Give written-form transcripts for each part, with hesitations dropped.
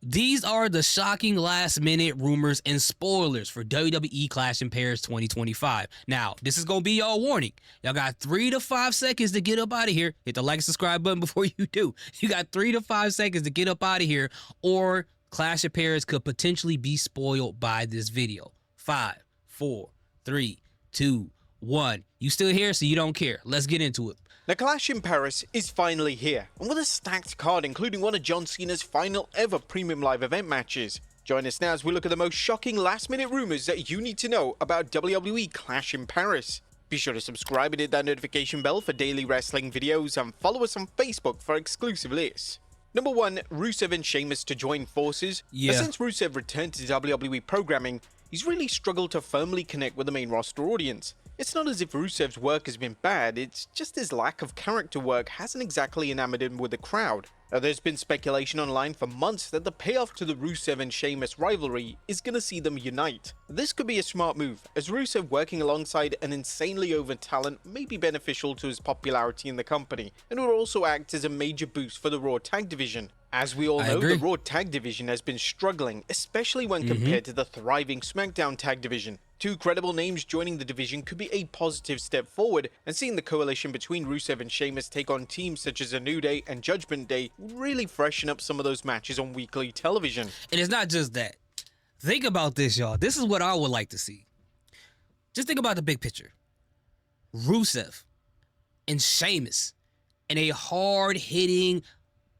These are the shocking last-minute rumors and spoilers for WWE Clash in Paris 2025. Now, this is going to be y'all warning. Y'all got 3 to 5 seconds to get up out of here. Hit the like and subscribe button before you do. You got 3 to 5 seconds to get up out of here, or Clash of Paris could potentially be spoiled by this video. 5, 4, 3, 2, 1. You still here, so you don't care. Let's get into it. The Clash in Paris is finally here, and with a stacked card including one of John Cena's final ever premium live event matches. Join us now as we look at the most shocking last minute rumors that you need to know about WWE Clash in Paris. Be sure to subscribe and hit that notification bell for daily wrestling videos, and follow us on Facebook for exclusive lists. Number 1, Rusev and Sheamus to join forces. But since Rusev returned to WWE programming, he's really struggled to firmly connect with the main roster audience. It's not as if Rusev's work has been bad, it's just his lack of character work hasn't exactly enamored him with the crowd. Now, there's been speculation online for months that the payoff to the Rusev and Sheamus rivalry is going to see them unite. This could be a smart move, as Rusev working alongside an insanely over talent may be beneficial to his popularity in the company, and will also act as a major boost for the Raw Tag Division. As we all know, the Raw Tag Division has been struggling, especially when compared to the thriving SmackDown Tag Division. 2 credible names joining the division could be a positive step forward, and seeing the coalition between Rusev and Sheamus take on teams such as A New Day and Judgment Day would really freshen up some of those matches on weekly television. And it's not just that. Think about this, y'all. This is what I would like to see. Just think about the big picture. Rusev and Sheamus in a hard-hitting,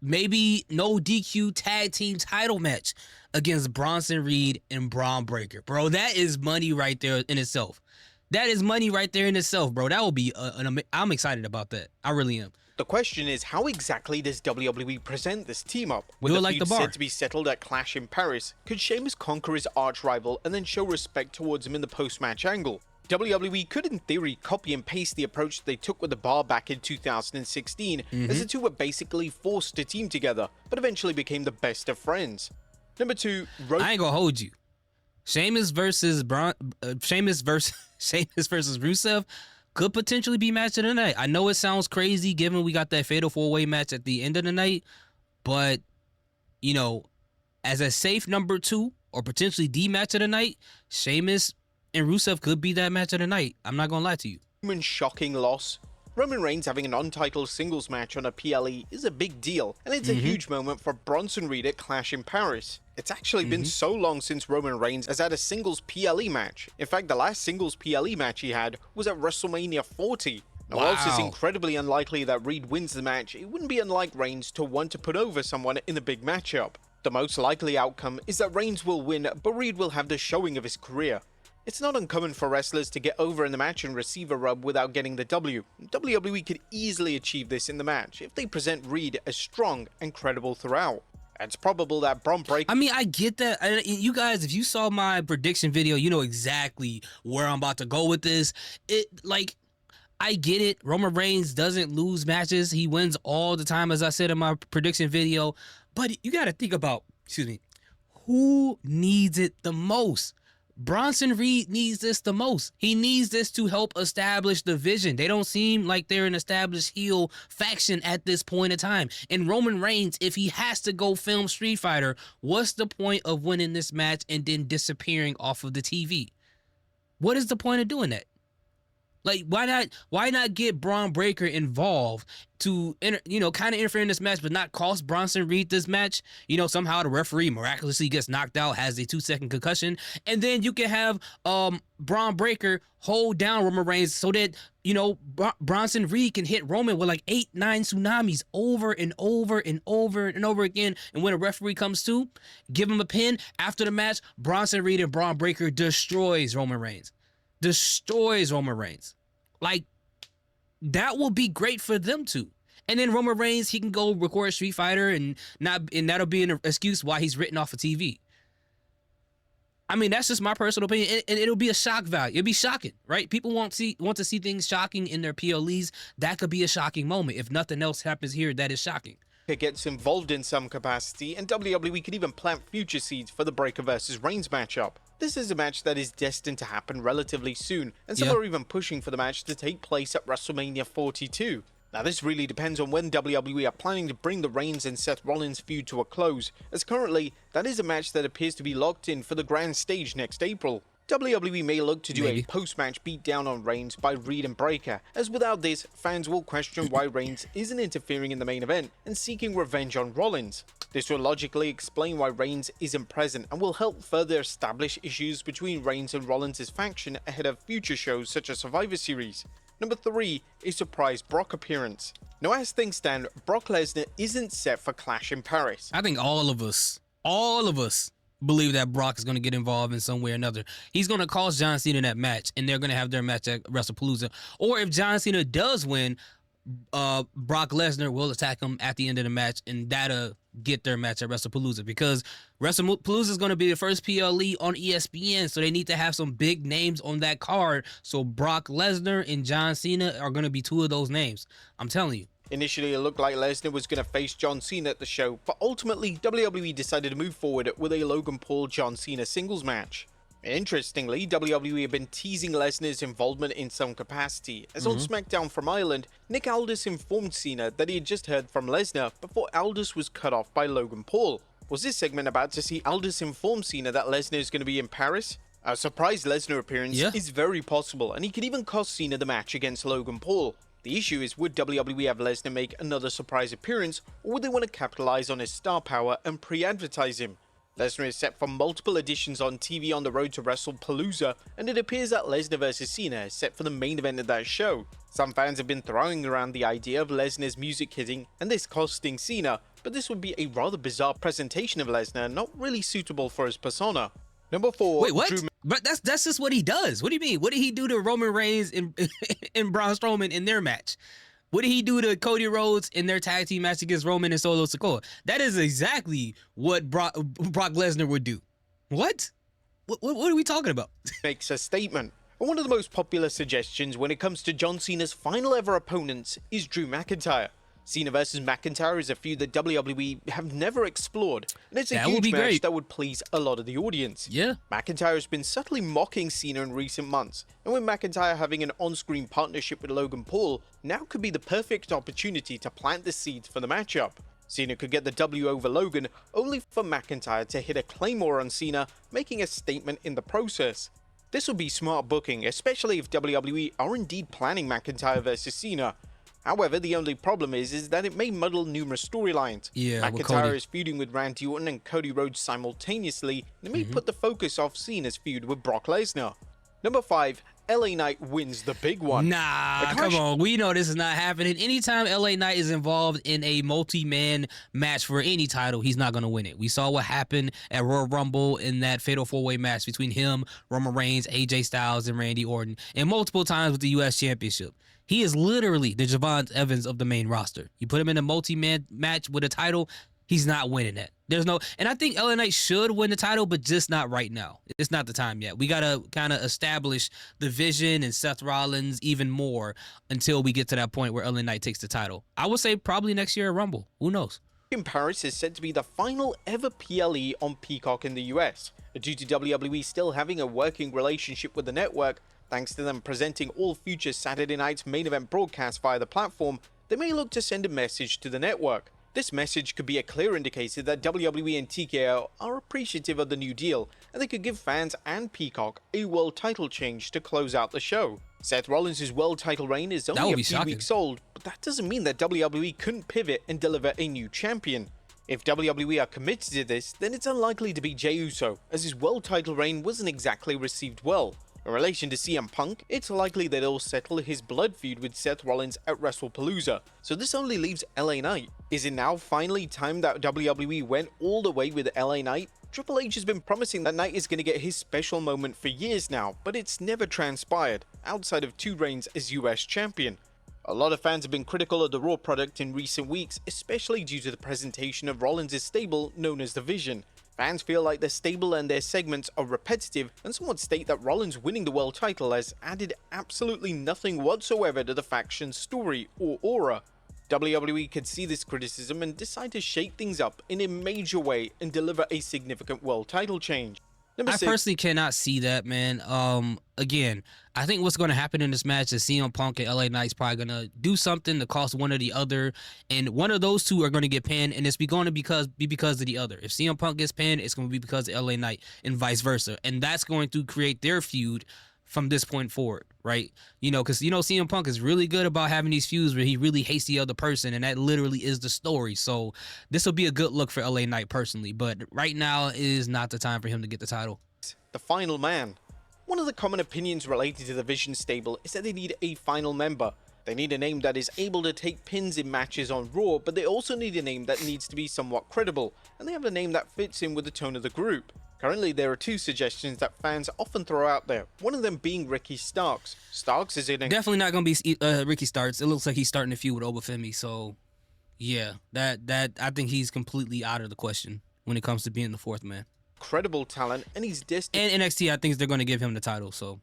maybe no DQ tag team title match against Bronson Reed and Braun Breaker. Bro, that is money right there in itself. That is money right there in itself, bro. That will be I'm excited about that. I really am. The question is, how exactly does WWE present this team up? With Do the it like feud the bar. said to be settled at Clash in Paris, could Sheamus conquer his arch rival and then show respect towards him in the post-match angle? WWE could in theory copy and paste the approach they took with the Bar back in 2016, as the two were basically forced to team together, but eventually became the best of friends. Number 2, I ain't gonna hold you. Sheamus versus Rusev could potentially be match of the night. I know it sounds crazy given we got that fatal 4-way match at the end of the night, but you know, as a safe number 2 or potentially the match of the night, Sheamus and Rusev could be that match of the night. I'm not gonna lie to you. Shocking loss. Roman Reigns having an untitled singles match on a PLE is a big deal, and it's a huge moment for Bronson Reed at Clash in Paris. It's actually been so long since Roman Reigns has had a singles PLE match. In fact, the last singles PLE match he had was at WrestleMania 40. Now, whilst it's incredibly unlikely that Reed wins the match, it wouldn't be unlike Reigns to want to put over someone in a big matchup. The most likely outcome is that Reigns will win, but Reed will have the showing of his career. It's not uncommon for wrestlers to get over in the match and receive a rub without getting the W. WWE could easily achieve this in the match if they present Reed as strong and credible throughout. It's probable that Braun Breaker... I mean, I get that. You guys, if you saw my prediction video, you know exactly where I'm about to go with this. I get it. Roman Reigns doesn't lose matches. He wins all the time, as I said in my prediction video. But you got to think about, who needs it the most? Bronson Reed needs this the most. He needs this to help establish the vision. They don't seem like they're an established heel faction at this point in time. And Roman Reigns, if he has to go film Street Fighter, what's the point of winning this match and then disappearing off of the TV? What is the point of doing that? Like, why not get Braun Breaker involved to, kind of interfere in this match, but not cost Bronson Reed this match? Somehow the referee miraculously gets knocked out, has a 2-second concussion, and then you can have Braun Breaker hold down Roman Reigns so that, Bronson Reed can hit Roman with like 8-9 tsunamis over and over and over and over again. And when a referee comes to, give him a pin. After the match, Bronson Reed and Braun Breaker destroys Roman Reigns. Like, that will be great for them too. And then Roman Reigns, he can go record Street Fighter and that'll be an excuse why he's written off of TV. I mean, that's just my personal opinion, and it'll be a shock value. It'll be shocking, right? People want to see things shocking in their PLEs. That could be a shocking moment. If nothing else happens here, that is shocking. Gets involved in some capacity, and WWE could even plant future seeds for the Breaker versus Reigns matchup. This is a match that is destined to happen relatively soon, and some are even pushing for the match to take place at WrestleMania 42. Now this really depends on when WWE are planning to bring the Reigns and Seth Rollins feud to a close, as currently that is a match that appears to be locked in for the grand stage next April. WWE may look to do a post-match beatdown on Reigns by Reed and Breakker, as without this, fans will question why Reigns isn't interfering in the main event and seeking revenge on Rollins. This will logically explain why Reigns isn't present and will help further establish issues between Reigns and Rollins' faction ahead of future shows such as Survivor Series. Number 3, a surprise Brock appearance. Now as things stand, Brock Lesnar isn't set for Clash in Paris. I think all of us believe that Brock is going to get involved in some way or another. He's going to cost John Cena that match, and they're going to have their match at WrestlePalooza. Or if John Cena does win, Brock Lesnar will attack him at the end of the match, and that'll get their match at WrestlePalooza, because WrestlePalooza is going to be the first PLE on ESPN, so they need to have some big names on that card. So Brock Lesnar and John Cena are going to be two of those names. I'm telling you. Initially, it looked like Lesnar was going to face John Cena at the show, but ultimately, WWE decided to move forward with a Logan Paul-John Cena singles match. Interestingly, WWE have been teasing Lesnar's involvement in some capacity, as on SmackDown from Ireland, Nick Aldis informed Cena that he had just heard from Lesnar before Aldis was cut off by Logan Paul. Was this segment about to see Aldis inform Cena that Lesnar is going to be in Paris? A surprise Lesnar appearance is very possible, and he could even cost Cena the match against Logan Paul. The issue is, would WWE have Lesnar make another surprise appearance, or would they want to capitalize on his star power and pre-advertise him? Lesnar is set for multiple editions on TV on the road to WrestlePalooza, and it appears that Lesnar vs Cena is set for the main event of that show. Some fans have been throwing around the idea of Lesnar's music hitting and this costing Cena, but this would be a rather bizarre presentation of Lesnar, not really suitable for his persona. Number 4. Wait, what? But that's just what he does. What do you mean? What did he do to Roman Reigns and Braun Strowman in their match? What did he do to Cody Rhodes in their tag team match against Roman and Solo Sikoa? That is exactly what Brock Lesnar would do. What? What are we talking about? Makes a statement. And one of the most popular suggestions when it comes to John Cena's final ever opponents is Drew McIntyre. Cena vs McIntyre is a feud that WWE have never explored, and it's a huge match that would please a lot of the audience. Yeah. McIntyre has been subtly mocking Cena in recent months, and with McIntyre having an on-screen partnership with Logan Paul, now could be the perfect opportunity to plant the seeds for the matchup. Cena could get the W over Logan, only for McIntyre to hit a Claymore on Cena, making a statement in the process. This would be smart booking, especially if WWE are indeed planning McIntyre vs Cena. However, the only problem is that it may muddle numerous storylines. Yeah, McIntyre is feuding with Randy Orton and Cody Rhodes simultaneously, and it may put the focus off Cena's feud with Brock Lesnar. Number 5, LA Knight wins the big one. Nah, come on. We know this is not happening. Anytime LA Knight is involved in a multi-man match for any title, he's not going to win it. We saw what happened at Royal Rumble in that fatal four-way match between him, Roman Reigns, AJ Styles, and Randy Orton, and multiple times with the U.S. Championship. He is literally the Javon Evans of the main roster. You put him in a multi-man match with a title, he's not winning that. There's no, and I think LA Knight should win the title, but just not right now. It's not the time yet. We got to kind of establish the Vision and Seth Rollins even more until we get to that point where LA Knight takes the title. I would say probably next year at Rumble. Who knows? In Paris is said to be the final ever PLE on Peacock in the US. Due to WWE still having a working relationship with the network, thanks to them presenting all future Saturday night's main event broadcasts via the platform, they may look to send a message to the network. This message could be a clear indicator that WWE and TKO are appreciative of the new deal, and they could give fans and Peacock a world title change to close out the show. Seth Rollins' world title reign is only a few weeks old, but that doesn't mean that WWE couldn't pivot and deliver a new champion. If WWE are committed to this, then it's unlikely to be Jey Uso, as his world title reign wasn't exactly received well. In relation to CM Punk, it's likely that he'll settle his blood feud with Seth Rollins at WrestlePalooza, so this only leaves LA Knight. Is it now finally time that WWE went all the way with LA Knight? Triple H has been promising that Knight is going to get his special moment for years now, but it's never transpired, outside of 2 reigns as US champion. A lot of fans have been critical of the Raw product in recent weeks, especially due to the presentation of Rollins' stable known as the Vision. Fans feel like their stable and their segments are repetitive, and some would state that Rollins winning the world title has added absolutely nothing whatsoever to the faction's story or aura. WWE could see this criticism and decide to shake things up in a major way and deliver a significant world title change. Number I 6. personally cannot see that, man. Again, I think what's going to happen in this match is CM Punk and LA Knight's probably going to do something to cost one or the other, and one of those two are going to get pinned, and it's going to be because of the other. If CM Punk gets pinned, it's going to be because of LA Knight, and vice versa, and that's going to create their feud from this point forward, right? Because CM Punk is really good about having these feuds where he really hates the other person, and that literally is the story. So this will be a good look for LA Knight personally, but right now is not the time for him to get the title. The final man. One of the common opinions related to the Vision stable is that they need a final member. They need a name that is able to take pins in matches on Raw, but they also need a name that needs to be somewhat credible, and they have a name that fits in with the tone of the group. Currently, there are 2 suggestions that fans often throw out there, one of them being Ricky Starks. Starks is in a... Definitely not going to be Ricky Starks. It looks like he's starting a feud with Obafemi, so yeah, that I think he's completely out of the question when it comes to being the 4th man. Credible talent, and he's destined... And NXT, I think they're going to give him the title, so...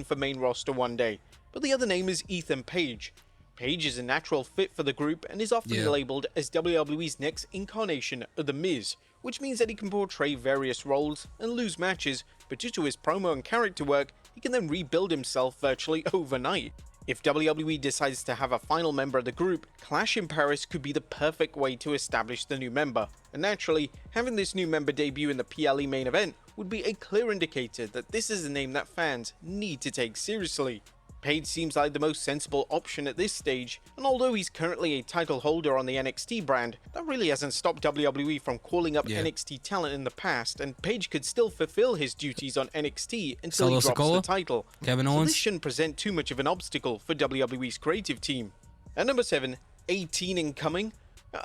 for main roster one day. But the other name is Ethan Page. Page is a natural fit for the group and is often labeled as WWE's next incarnation of The Miz, which means that he can portray various roles and lose matches, but due to his promo and character work, he can then rebuild himself virtually overnight. If WWE decides to have a final member of the group, Clash in Paris could be the perfect way to establish the new member, and naturally, having this new member debut in the PLE main event would be a clear indicator that this is a name that fans need to take seriously. Page seems like the most sensible option at this stage, and although he's currently a title holder on the NXT brand, that really hasn't stopped WWE from calling up NXT talent in the past, and Page could still fulfill his duties on NXT until he drops the title. Kevin Owens. So this shouldn't present too much of an obstacle for WWE's creative team. At number 7, 18 incoming.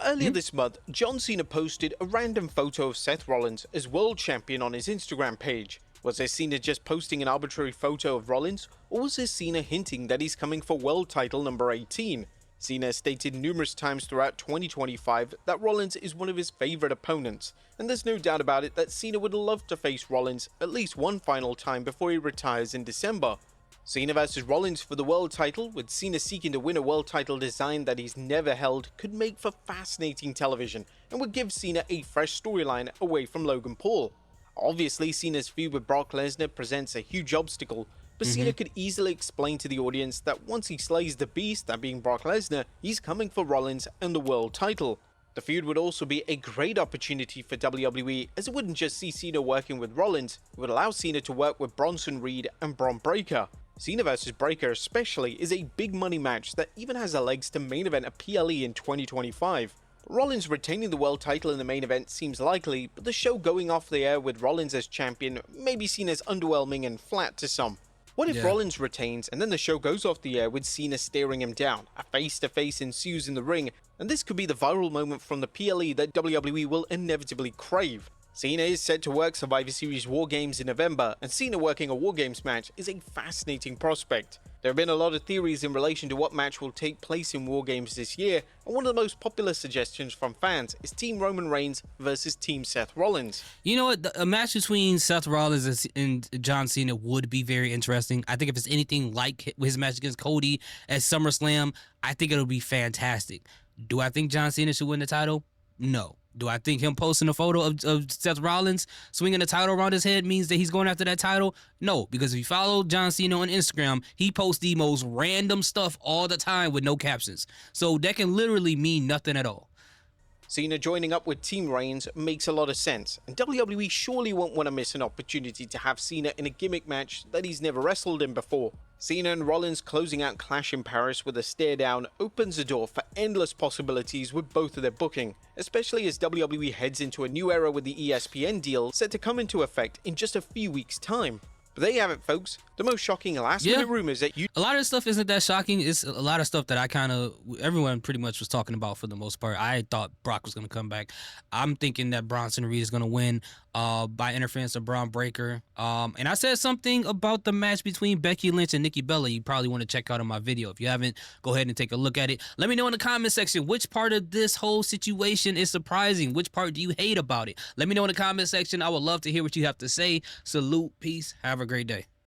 Earlier this month, John Cena posted a random photo of Seth Rollins as world champion on his Instagram page. Was this Cena just posting an arbitrary photo of Rollins, or was this Cena hinting that he's coming for world title number 18? Cena stated numerous times throughout 2025 that Rollins is one of his favorite opponents, and there's no doubt about it that Cena would love to face Rollins at least one final time before he retires in December. Cena vs Rollins for the world title, with Cena seeking to win a world title design that he's never held, could make for fascinating television and would give Cena a fresh storyline away from Logan Paul. Obviously, Cena's feud with Brock Lesnar presents a huge obstacle, but Cena could easily explain to the audience that once he slays the beast, that being Brock Lesnar, he's coming for Rollins and the world title. The feud would also be a great opportunity for WWE, as it wouldn't just see Cena working with Rollins, it would allow Cena to work with Bronson Reed and Bron Breakker. Cena vs Breakker especially is a big money match that even has the legs to main event a PLE in 2025. Rollins retaining the world title in the main event seems likely, but the show going off the air with Rollins as champion may be seen as underwhelming and flat to some. What if Rollins retains and then the show goes off the air with Cena staring him down? A face-to-face ensues in the ring, and this could be the viral moment from the PLE that WWE will inevitably crave. Cena is set to work Survivor Series War Games in November, and Cena working a War Games match is a fascinating prospect. There have been a lot of theories in relation to what match will take place in War Games this year, and one of the most popular suggestions from fans is Team Roman Reigns versus Team Seth Rollins. You know what? A match between Seth Rollins and John Cena would be very interesting. I think if it's anything like his match against Cody at SummerSlam, I think it'll be fantastic. Do I think John Cena should win the title? No. Do I think him posting a photo of Seth Rollins swinging the title around his head means that he's going after that title? No, because if you follow John Cena on Instagram, he posts the most random stuff all the time with no captions. So that can literally mean nothing at all. Cena joining up with Team Reigns makes a lot of sense, and WWE surely won't want to miss an opportunity to have Cena in a gimmick match that he's never wrestled in before. Cena and Rollins closing out Clash in Paris with a stare down opens the door for endless possibilities with both of their booking, especially as WWE heads into a new era with the ESPN deal set to come into effect in just a few weeks' time. But there you have it, folks. The most shocking last-minute rumors that you... A lot of this stuff isn't that shocking. It's a lot of stuff that everyone pretty much was talking about for the most part. I thought Brock was going to come back. I'm thinking that Bronson Reed is going to win by interference of Bron Breakker. And I said something about the match between Becky Lynch and Nikki Bella. You probably want to check out on my video. If you haven't, go ahead and take a look at it. Let me know in the comment section which part of this whole situation is surprising. Which part do you hate about it? Let me know in the comment section. I would love to hear what you have to say. Salute, peace, have a great day.